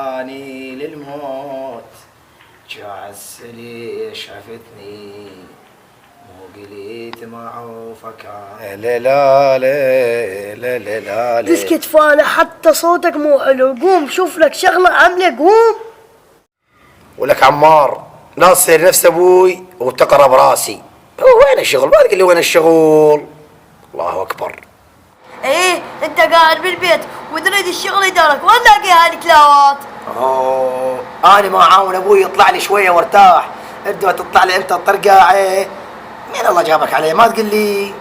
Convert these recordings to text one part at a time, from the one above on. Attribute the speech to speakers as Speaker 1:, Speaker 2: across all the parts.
Speaker 1: وداني للموت جعسلي شافتني مو قليت معه فكان لا لا لا لا لا لا.
Speaker 2: تسكت فالح، حتى صوتك مو حلو. قوم شوف لك شغله عامله. قوم.
Speaker 1: ولك عمار ناصر نفس ابوي وتقرب راسي. هو وين الشغل؟ ما تقول لي وين الشغل. الله اكبر.
Speaker 2: ايه انت قاعد بالبيت وتريد الشغل يدارك، وين لاقي هالكلاوات؟
Speaker 1: اوه انا ما اعاون ابوي يطلع لي شويه وارتاح. ابدا تطلع لي انت الطرقاعه. مين الله جابك عليه؟ ما تقول لي.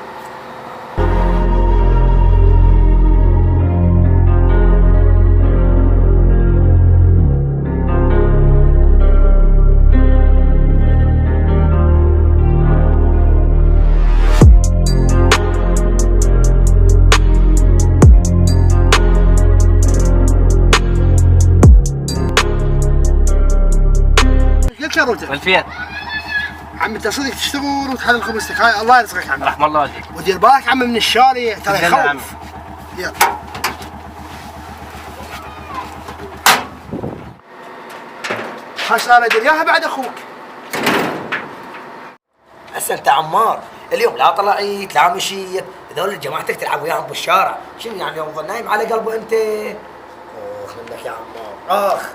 Speaker 3: شروتك
Speaker 4: والفين
Speaker 3: عم انت صدق تشتغل وتحلل خبزتك. هاي الله يرزقك عمي.
Speaker 4: رحم الله والديك.
Speaker 3: ودير بالك عمي من الشارع ترى يخوف. يلا خسارة اياها بعد اخوك.
Speaker 1: هسه انت عمار اليوم لا طلعيت لا مشيت، هذول جماعتك تلعب وياهم بالشارع، شنو يعني يوم ظل نايم على قلبه انت؟ اخ منك يا عمار اخ.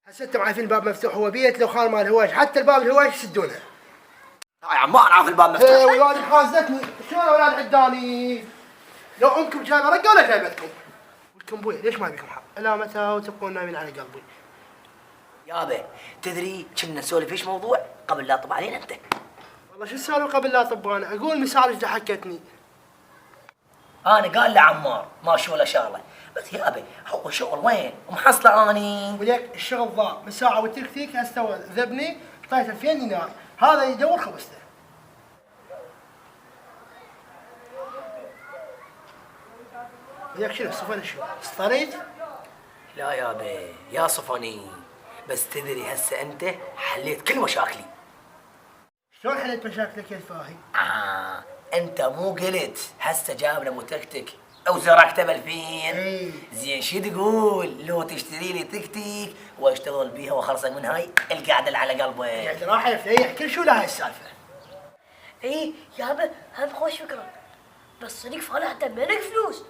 Speaker 3: هسه انتم عارفين الباب مفتوح، هو بيت لو خان مال هواش، حتى الباب الهواش يسدونه.
Speaker 1: يا عمار عارف الباب مفتوح.
Speaker 3: ايه ولادي حازتني، شلون اولاد عداني؟ لو امكم جايبه رقه ولا جايبتكم؟ ولكم بوي ليش ما بيكم حق؟ الى متى وتبقون نايمين على قلبي؟
Speaker 1: يابا تدري كنا نسولف ايش موضوع قبل لا تطب علينا انت؟
Speaker 3: والله شو السالفه قبل لا طب انا؟ اقول مثال ايش حكتني؟
Speaker 1: انا قال لعمار ما شو ولا شغله، بس يابا هو شغل وين؟ ومحصله اني.
Speaker 3: وليك الشغل ضاع من ساعه والتكتيك استوى ذبني طايت 2000 دينار، هذا يدور خبزته. وياك شنو صفن شو؟ اصطريت؟
Speaker 1: لا يابا يا صفني، بس تدري هسه انت حليت كل مشاكلي.
Speaker 3: شلون حليت مشاكلك يا الفاهي؟
Speaker 1: انت مو قلت هسه جابنا متكتك او زرعته ب2000؟
Speaker 3: ايه
Speaker 1: زين شو تقول لو تشتري لي تكتيك واشتغل بيها واخلصك من هاي القعده اللي على قلبك؟
Speaker 3: يعني راح يفليح كل شو لهاي السالفه.
Speaker 2: ايه يابا هم خوش فكره، بس صدق فالح انت مالك فلوس.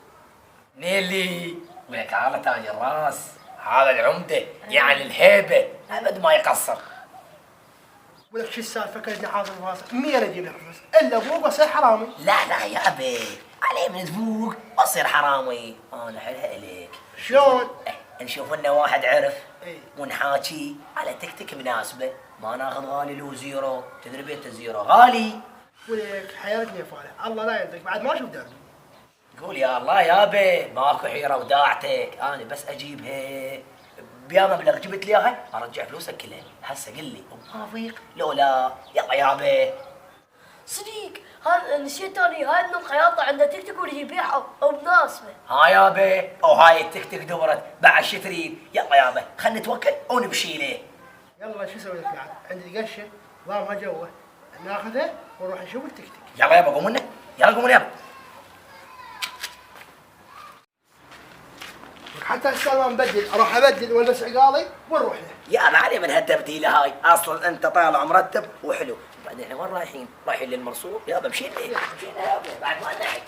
Speaker 1: نيلي ولك على تاج الراس، هذا العمده يعني الهيبه ابد ما يقصر.
Speaker 3: ولك شو السالفه كلتني حاضر راسك 100 اجيب لك فلوس الا ابوك واصير حرامي.
Speaker 1: لا لا يا ابي عليه من ذبوق واصير حرامي. انا حلها اليك.
Speaker 3: شلون؟
Speaker 1: نشوف لنا واحد عرف
Speaker 3: ايه
Speaker 1: ونحاكي على تكتيك مناسبه، ما ناخذ غالي له زيرو، تدري بيت الزيرو غالي.
Speaker 3: ولك حيرتني يا فالح، الله لا يرضيك بعد ما اشوف دربي.
Speaker 1: قول يا الله يابا ماكو حيره وداعتك، انا بس اجيبها بيا مبلغ جبت لي اياها ارجع فلوسك كلها. هسه قل لي موافق لو لا؟ يلا يابا.
Speaker 2: صديق هذا نسيت اني هاي ابن الخياطه عنده تيك توك ويجي يبيعها او بناسبه.
Speaker 1: ها يابا او هاي التيك توك دورت بعد شو تريد؟ يلا يابا خلينا نتوكل ونمشي له.
Speaker 3: يلا شو اسوي لك بعد؟ عندي قشه ضامها جوه، ناخذها ونروح نشوف التيك توك.
Speaker 1: يلا يابا قوم لنا، يلا قوم يابا.
Speaker 3: حتى هسه ما نبدل، اروح ابدل والبس عقالي ونروح له.
Speaker 1: يا ما علي من هالتبديله هاي، اصلا انت طالع مرتب وحلو. بعدين احنا وين رايحين؟ رايحين للمرصود يابا. مشينا يابا بعد ما نحك.